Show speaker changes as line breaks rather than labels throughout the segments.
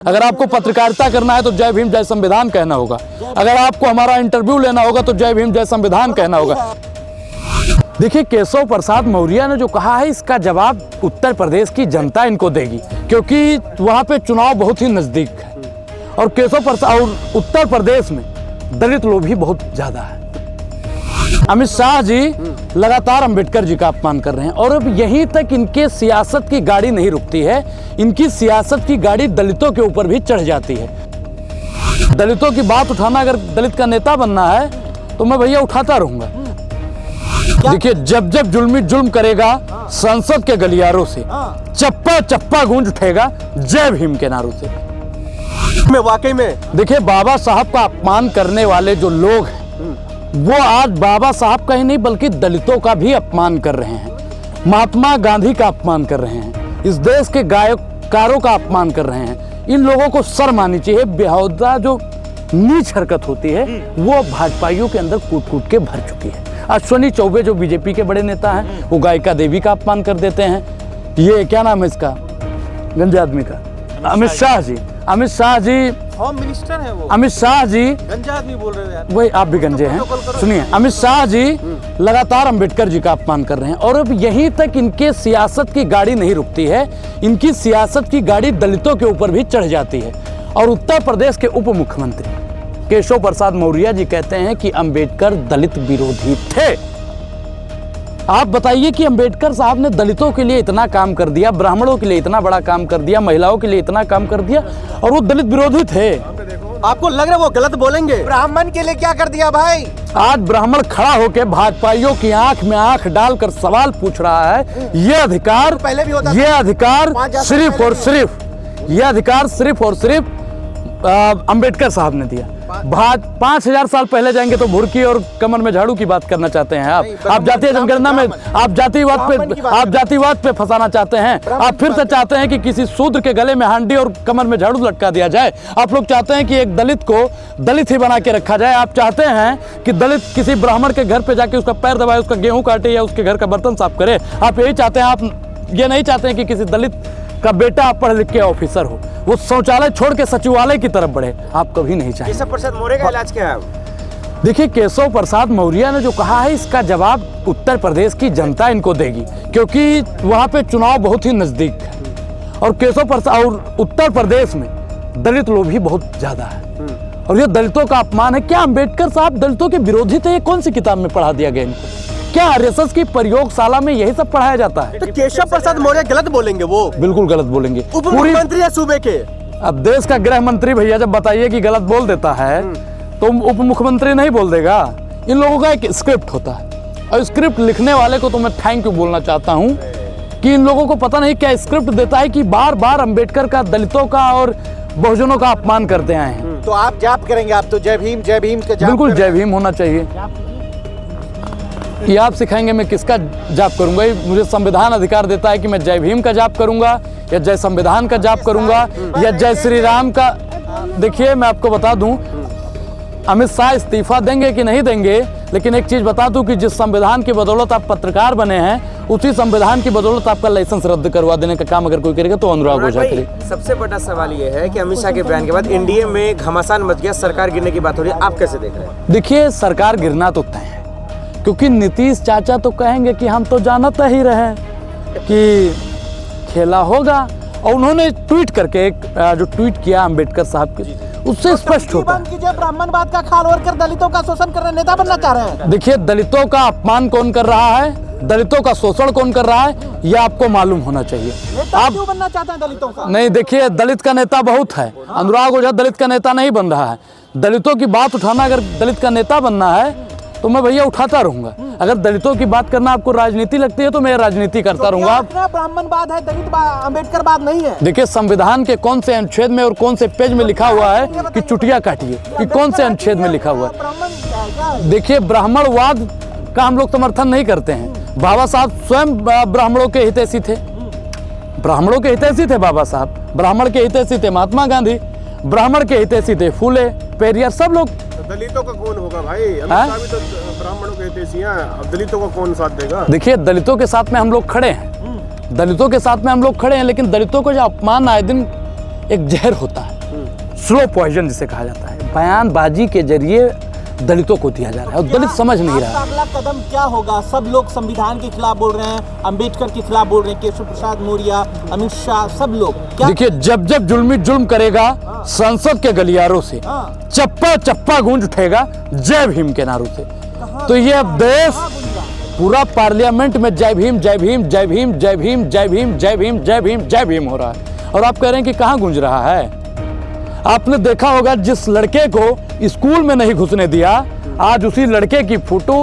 अगर आपको पत्रकारिता करना है तो जय भीम जय संविधान कहना होगा। अगर आपको हमारा इंटरव्यू लेना होगा तो जय भीम जय संविधान कहना होगा। देखिए, केशव प्रसाद मौर्य ने जो कहा है इसका जवाब उत्तर प्रदेश की जनता इनको देगी, क्योंकि वहाँ पे चुनाव बहुत ही नज़दीक है और केशव प्रसाद और उत्तर प्रदेश में दलित लोग भी बहुत ज़्यादा है। अमित शाह जी लगातार अंबेडकर जी का अपमान कर रहे हैं और अब यहीं तक इनके सियासत की गाड़ी नहीं रुकती है। इनकी सियासत की गाड़ी दलितों के ऊपर भी चढ़ जाती है। दलितों की बात उठाना, अगर दलित का नेता बनना है तो मैं भैया उठाता रहूंगा। देखिए, जब जब जुल्मी जुल्म करेगा संसद के गलियारों से चप्पा चप्पा गूंज उठेगा जय भीम के नारों से।
वाकई में
देखिए, बाबा साहब का अपमान करने वाले जो लोग हैं वो आज बाबा साहब का ही नहीं बल्कि दलितों का भी अपमान कर रहे हैं, महात्मा गांधी का अपमान कर रहे हैं, इस देश के गायककारों का अपमान कर रहे हैं। इन लोगों को शर्म आनी चाहिए। बेहुदा जो नीच हरकत होती है वो भाजपाइयों के अंदर कूट कूट के भर चुकी है। अश्विनी चौबे जो बीजेपी के बड़े नेता हैं वो गायिका देवी का अपमान कर देते हैं। ये क्या नाम है इसका गंजे आदमी का, अमित शाह जी। अमित शाह जी
होम मिनिस्टर है वो।
अमित शाह जी
गंजा आदमी बोल रहे हो यार।
वही आप भी गंजे हैं। सुनिए, अमित शाह जी लगातार अंबेडकर जी का अपमान कर रहे हैं और अब यहीं तक इनके सियासत की गाड़ी नहीं रुकती है। इनकी सियासत की गाड़ी दलितों के ऊपर भी चढ़ जाती है। और उत्तर प्रदेश के उप मुख्यमंत्री केशव प्रसाद मौर्य जी कहते हैं कि अंबेडकर दलित विरोधी थे। आप बताइए कि अंबेडकर साहब ने दलितों के लिए इतना काम कर दिया, ब्राह्मणों के लिए इतना बड़ा काम कर दिया, महिलाओं के लिए इतना काम कर दिया और वो दलित विरोधी थे।
आपको लग रहा है वो गलत बोलेंगे? ब्राह्मण के लिए क्या कर दिया भाई?
आज ब्राह्मण खड़ा होकर भाजपाइयों की आंख में आंख डालकर सवाल पूछ रहा है। ये अधिकार
पहले भी होता,
ये अधिकार सिर्फ और सिर्फ अंबेडकर साहब ने दिया। 5000 साल पहले जाएंगे तो भुरकी और कमर में झाड़ू की बात करना चाहते हैं आप जातीय जनगणना में आप जातिवाद पे फंसाना चाहते हैं। आप फिर से चाहते हैं कि किसी शूद्र के गले में हांडी और कमर में झाड़ू लटका दिया जाए। आप लोग चाहते हैं कि एक दलित को दलित ही बना के रखा जाए। आप चाहते हैं कि दलित किसी ब्राह्मण के घर पे जाके उसका पैर दबाए, उसका गेहूं काटे या उसके घर का बर्तन साफ करे। आप यही चाहते हैं। आप ये नहीं चाहते हैं कि किसी दलित का बेटा पढ़ लिख के ऑफिसर हो, वो शौचालय छोड़ के सचिवालय की तरफ बढ़े। आप कभी नहीं चाहेंगे।
केशव प्रसाद मौर्य का इलाज क्या है?
देखिए, केशव प्रसाद मौर्य ने जो कहा है इसका जवाब उत्तर प्रदेश की जनता इनको देगी, क्योंकि वहाँ पे चुनाव बहुत ही नज़दीक है और केशव प्रसाद और उत्तर प्रदेश में दलित लोग भी बहुत ज़्यादा है और ये दलितों का अपमान है। क्या अंबेडकर साहब दलितों के विरोधी थे? ये कौन सी किताब में पढ़ा दिया गया इनको? क्या आरएसएस की प्रयोगशाला में यही सब पढ़ाया जाता है?
तो केशव प्रसाद मौर्य गलत बोलेंगे? वो
बिल्कुल गलत बोलेंगे।
उप मुख्यमंत्री है सूबे के।
अब देश का गृह मंत्री भैया जब बताइए कि गलत बोल देता है तो उप मुख्यमंत्री नहीं बोल देगा। इन लोगों का एक स्क्रिप्ट होता है और स्क्रिप्ट लिखने वाले को तो मैं थैंक यू बोलना चाहता हूँ कि इन लोगों को पता नहीं क्या स्क्रिप्ट देता है कि बार बार अंबेडकर का, दलितों का और बहुजनों का अपमान करते आए हैं।
तो आप जाप करेंगे? आप तो जय भीम के जाप।
बिल्कुल जय भीम होना चाहिए। ये आप सिखाएंगे मैं किसका जाप करूंगा? मुझे संविधान अधिकार देता है कि मैं जय भीम का जाप करूंगा या जय संविधान का जाप करूंगा या जय श्री राम का। देखिए, मैं आपको बता दूं, अमित शाह इस्तीफा देंगे कि नहीं देंगे, लेकिन एक चीज बता दूं कि जिस संविधान की बदौलत आप पत्रकार बने हैं उसी संविधान की बदौलत आपका लाइसेंस रद्द करवा देने का काम अगर कोई करेगा तो अनुराग ओझा करेगा।
सबसे बड़ा सवाल ये है कि अमित शाह के बयान के बाद एनडीए में घमासान मच गया, सरकार गिरने की बात हो रही है। आप कैसे देख रहे हैं?
देखिए, सरकार गिरना तो तय है, क्योंकि नीतीश चाचा तो कहेंगे कि हम तो जानते ही रहे कि खेला होगा। और उन्होंने ट्वीट करके एक जो ट्वीट किया अंबेडकर साहब के, उससे स्पष्ट होता है
ब्राह्मणवाद का खाल और कर दलितों का शोषण कर रहे नेता बनना चाह रहे हैं।
देखिए, दलितों का अपमान कौन कर रहा है, दलितों का शोषण कौन कर रहा है, यह आपको मालूम होना चाहिए।
आप क्यों बनना चाहते हैं दलितों का?
नहीं, देखिए, दलित का नेता बहुत है। अनुराग ओझा दलित का नेता नहीं बन रहा है। दलितों की बात उठाना, अगर दलित का नेता बनना है तो मैं भैया उठाता रहूंगा। अगर दलितों की बात करना आपको राजनीति लगती है तो मैं राजनीति करता रहूंगा।
ब्राह्मणवाद है, दलित अंबेडकरवाद नहीं है।
देखिए, संविधान के कौन से अनुच्छेद में और कौन से पेज में लिखा हुआ है कि चुटिया काटिए, कि कौन से अनुच्छेद में लिखा हुआ है? देखिए, ब्राह्मणवाद का हम लोग समर्थन नहीं करते हैं। बाबा साहब स्वयं ब्राह्मणों के हितैषी थे। ब्राह्मणों के हितैषी थे बाबा साहब। ब्राह्मण के हितैषी थे महात्मा गांधी। ब्राह्मण के हितैषी थे फूले, पेरियार, सब लोग।
दलितों का कौन होगा भाई? अमित शाह भी तो ब्राह्मणों के हितैषी हैं। अब दलितों का कौन साथ देगा?
देखिए, दलितों के साथ में हम लोग खड़े हैं, दलितों के साथ में हम लोग खड़े हैं, लेकिन दलितों को जो अपमान आए दिन एक जहर होता है, स्लो पॉइजन जिसे कहा जाता है, बयानबाजी के जरिए दलितों को दिया जा रहा है और दलित समझ नहीं रहा
आपका
है।
अगला कदम क्या होगा? सब लोग संविधान के खिलाफ बोल रहे हैं, अंबेडकर के खिलाफ बोल रहे हैं, केशव प्रसाद मौर्य, अमित शाह, सब लोग क्या?
देखिए, जब जब जुल्मी जुल्म करेगा संसद के गलियारों से
हाँ।
चप्पा चप्पा गूंज उठेगा जय भीम के नारों से। तो ये अब देश पूरा पार्लियामेंट में जय भीम जय भीम जय भीम जय भीम जय भीम जय भीम जय भीम जय भीम हो रहा है। और आप कह रहे हैं कि कहाँ गूंज रहा है? आपने देखा होगा जिस लड़के को स्कूल में नहीं घुसने दिया, आज उसी लड़के की फोटो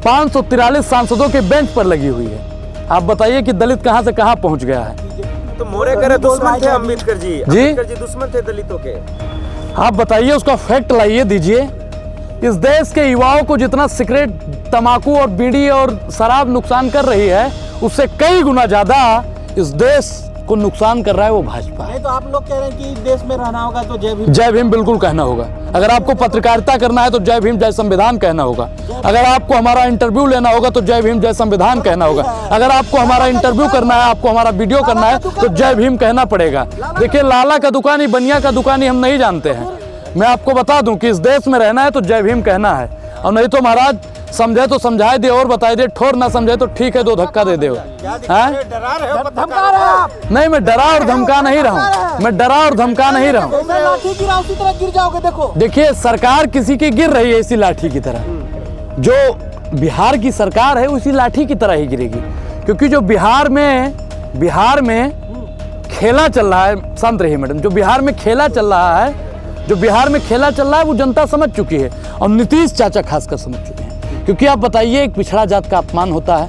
543 सांसदों के बेंच पर लगी हुई है। आप बताइए कि दलित कहाँ से कहाँ पहुंच गया है।
तो मौर्य दुश्मन थे अम्बेडकर जी, अम्बेडकर जी दुश्मन थे दलितों के।
आप बताइए, उसका फैक्ट लाइए दीजिए। इस देश के युवाओं को जितना सिगरेट, तंबाकू और बीड़ी और शराब नुकसान कर रही है, उससे कई गुना ज्यादा इस देश को नुकसान कर रहा है वो भाजपा है।
नहीं तो आप लोग कह रहे हैं कि देश में रहना होगा तो
जय भीम बिल्कुल कहना होगा। अगर आपको पत्रकारिता करना है तो जय भीम जय संविधान कहना होगा। अगर आपको हमारा इंटरव्यू लेना होगा तो जय भीम जय संविधान कहना होगा। अगर आपको हमारा इंटरव्यू करना है, आपको हमारा वीडियो करना है तो जय भीम कहना पड़ेगा। देखिए, लाला का दुकानी, बनिया का दुकानी हम नहीं जानते हैं। मैं आपको बता दूं कि इस देश में रहना है तो जय भीम कहना है, और नहीं तो महाराज समझे तो समझाए दे और बताए दे, ठोर ना समझे तो ठीक है 2 धक्का दे दे।
धमका रहे आप।
नहीं, मैं डरा और धमका नहीं रहा हूं, मैं डरा और धमका नहीं रहा हूं।
जैसे लाठी गिरा उसी तरह गिर जाओगे। देखो,
देखिए, सरकार किसी की गिर रही है इसी लाठी की तरह। जो बिहार की सरकार है उसी लाठी की तरह ही गिरेगी, क्योंकि जो बिहार में खेला चल रहा है, शांत रहिए मैडम, जो बिहार में खेला चल रहा है वो जनता समझ चुकी है, और नीतीश चाचा खासकर समझ चुके हैं। क्योंकि आप बताइए, एक पिछड़ा जात का अपमान होता है,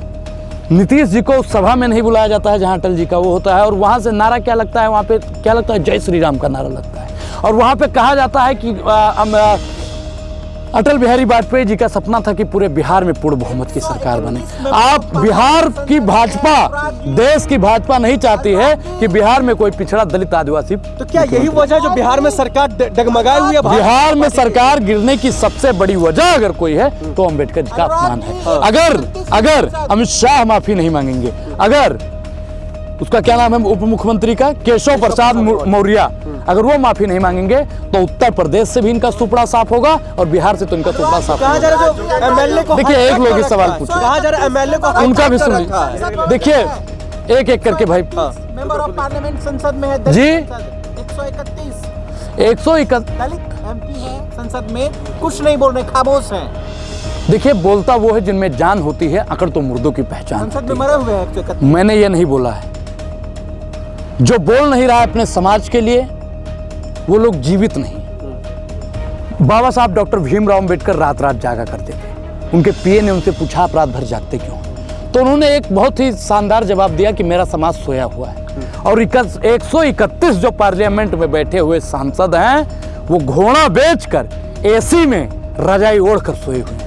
नीतीश जी को उस सभा में नहीं बुलाया जाता है जहां अटल जी का वो होता है, और वहां से नारा क्या लगता है, वहां पे क्या लगता है, जय श्री राम का नारा लगता है, और वहां पे कहा जाता है कि अटल बिहारी वाजपेयी जी का सपना था कि पूरे बिहार में पूर्ण बहुमत की सरकार बने। आप बिहार की भाजपा, देश की भाजपा नहीं चाहती है कि बिहार में कोई पिछड़ा दलित आदिवासी।
तो क्या यही वजह जो बिहार में सरकार डगमगाई हुई है?
बिहार में सरकार गिरने की सबसे बड़ी वजह अगर कोई है तो अम्बेडकर जी का अपमान है। अगर अमित शाह माफी नहीं मांगेंगे, अगर उसका क्या नाम है उप मुख्यमंत्री का, केशव प्रसाद मौर्य, अगर वो माफी नहीं मांगेंगे तो उत्तर प्रदेश से भी इनका सुपड़ा साफ होगा और बिहार से तो इनका सुपड़ा साफ होगा।
एमएलए को
देखिए, एक लोग इस सवाल पूछे,
कहा जा रहा है एमएलए को
उनका भी सुनिए। देखिए, एक एक करके भाई।
मेंबर ऑफ पार्लियामेंट संसद में है
जी।
131 दलित एमपी है संसद में, कुछ नहीं बोल रहे, खामोश हैं।
देखिए, बोलता वो है जिनमें जान होती है, अकड़ तो मुर्दों की पहचान।
संसद में मरे हुए हैं 131।
मैंने ये नहीं बोला है। जो बोल नहीं रहा है अपने समाज के लिए, वो लोग जीवित नहीं। बाबा साहब डॉक्टर भीमराव अंबेडकर रात रात जागा करते थे। उनके पीए ने उनसे पूछा, आप रात भर जागते क्यों? तो उन्होंने एक बहुत ही शानदार जवाब दिया कि मेरा समाज सोया हुआ है। और 131 जो पार्लियामेंट में बैठे हुए सांसद हैं, वो घोड़ा बेचकर एसी में रजाई ओढ़कर सोए हुए हैं।